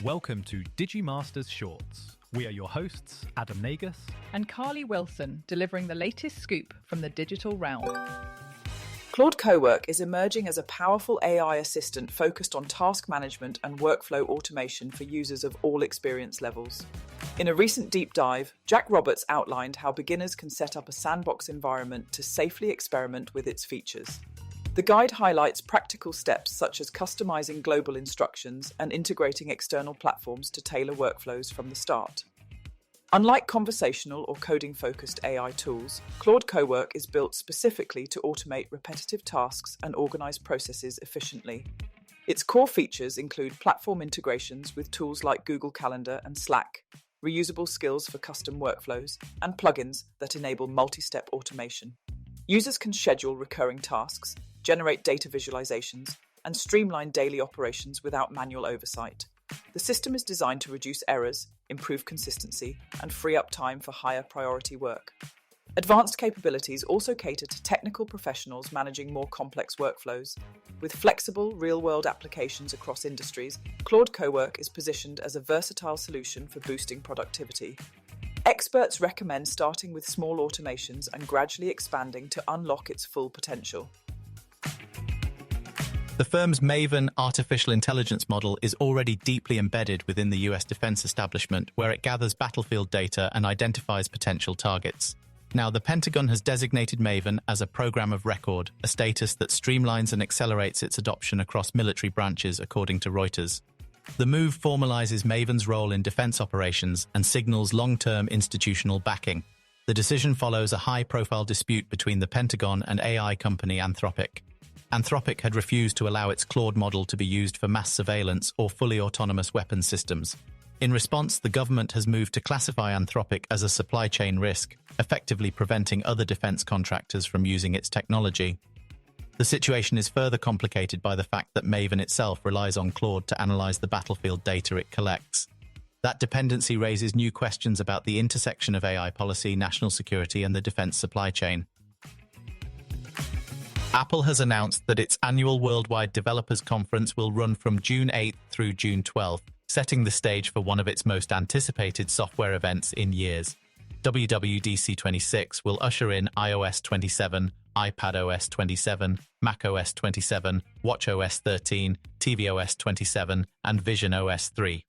Welcome to Digimasters Shorts. We are your hosts, Adam Nagus and Carly Wilson, delivering the latest scoop from the digital realm. Claude Cowork is emerging as a powerful AI assistant focused on task management and workflow automation for users of all experience levels. In a recent deep dive, Jack Roberts outlined how beginners can set up a sandbox environment to safely experiment with its features. The guide highlights practical steps such as customizing global instructions and integrating external platforms to tailor workflows from the start. Unlike conversational or coding-focused AI tools, Claude Cowork is built specifically to automate repetitive tasks and organize processes efficiently. Its core features include platform integrations with tools like Google Calendar and Slack, reusable skills for custom workflows, and plugins that enable multi-step automation. Users can schedule recurring tasks, generate data visualizations, and streamline daily operations without manual oversight. The system is designed to reduce errors, improve consistency, and free up time for higher priority work. Advanced capabilities also cater to technical professionals managing more complex workflows. With flexible, real-world applications across industries, Claude Cowork is positioned as a versatile solution for boosting productivity. Experts recommend starting with small automations and gradually expanding to unlock its full potential. The firm's Maven artificial intelligence model is already deeply embedded within the US defense establishment, where it gathers battlefield data and identifies potential targets. Now, the Pentagon has designated Maven as a program of record, a status that streamlines and accelerates its adoption across military branches, according to Reuters. The move formalizes Maven's role in defense operations and signals long-term institutional backing. The decision follows a high-profile dispute between the Pentagon and AI company Anthropic. Anthropic had refused to allow its Claude model to be used for mass surveillance or fully autonomous weapons systems. In response, the government has moved to classify Anthropic as a supply chain risk, effectively preventing other defense contractors from using its technology. The situation is further complicated by the fact that Maven itself relies on Claude to analyze the battlefield data it collects. That dependency raises new questions about the intersection of AI policy, national security, and the defense supply chain. Apple has announced that its annual Worldwide Developers Conference will run from June 8th through June 12th, setting the stage for one of its most anticipated software events in years. WWDC 26 will usher in iOS 27, iPadOS 27, macOS 27, watchOS 13, tvOS 27, and visionOS 3.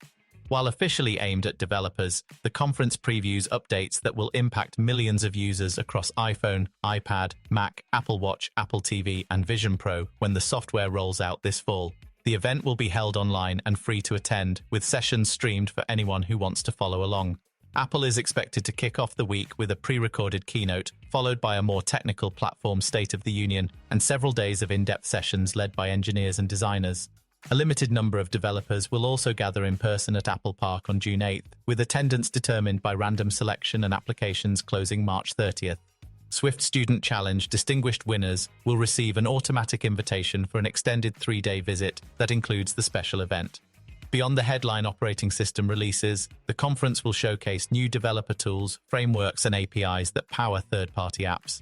While officially aimed at developers, the conference previews updates that will impact millions of users across iPhone, iPad, Mac, Apple Watch, Apple TV, and Vision Pro when the software rolls out this fall. The event will be held online and free to attend, with sessions streamed for anyone who wants to follow along. Apple is expected to kick off the week with a pre-recorded keynote, followed by a more technical platform State of the Union, and several days of in-depth sessions led by engineers and designers. A limited number of developers will also gather in person at Apple Park on June 8th, with attendance determined by random selection and applications closing March 30th. Swift Student Challenge distinguished winners will receive an automatic invitation for an extended 3-day visit that includes the special event. Beyond the headline operating system releases, the conference will showcase new developer tools, frameworks, and APIs that power third-party apps.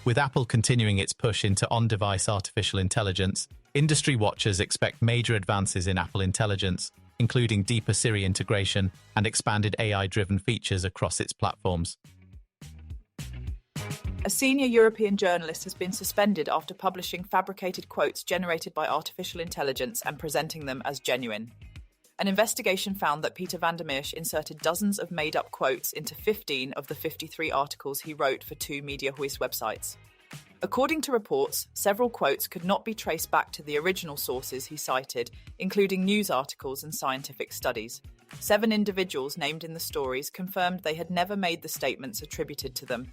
With Apple continuing its push into on-device artificial intelligence, industry watchers expect major advances in Apple Intelligence, including deeper Siri integration and expanded AI-driven features across its platforms. A senior European journalist has been suspended after publishing fabricated quotes generated by artificial intelligence and presenting them as genuine. An investigation found that Peter van der Meersch inserted dozens of made-up quotes into 15 of the 53 articles he wrote for 2 Mediahuis websites. According to reports, several quotes could not be traced back to the original sources he cited, including news articles and scientific studies. 7 individuals named in the stories confirmed they had never made the statements attributed to them.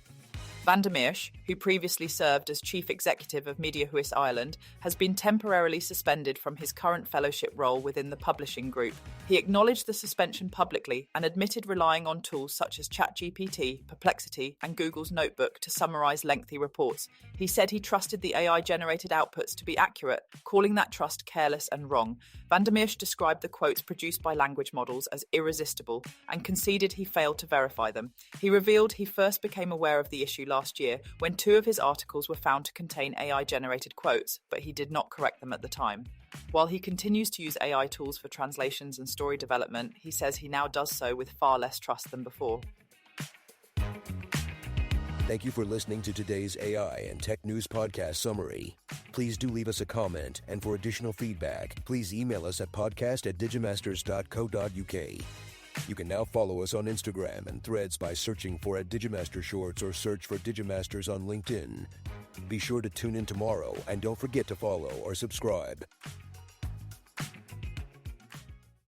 Van der Meersch, who previously served as chief executive of Mediahuis Ireland, has been temporarily suspended from his current fellowship role within the publishing group. He acknowledged the suspension publicly and admitted relying on tools such as ChatGPT, Perplexity, and Google's Notebook to summarize lengthy reports. He said he trusted the AI-generated outputs to be accurate, calling that trust careless and wrong. Van der Meersch described the quotes produced by language models as irresistible and conceded he failed to verify them. He revealed he first became aware of the issue last last year when 2 of his articles were found to contain AI-generated quotes, but he did not correct them at the time. While he continues to use AI tools for translations and story development, he says he now does so with far less trust than before. Thank you for listening to today's AI and Tech News Podcast summary. Please do leave us a comment, and for additional feedback, please email us at podcast@digimasters.co.uk. You can now follow us on Instagram and Threads by searching for @Digimaster Shorts or search for Digimasters on LinkedIn. Be sure to tune in tomorrow, and don't forget to follow or subscribe.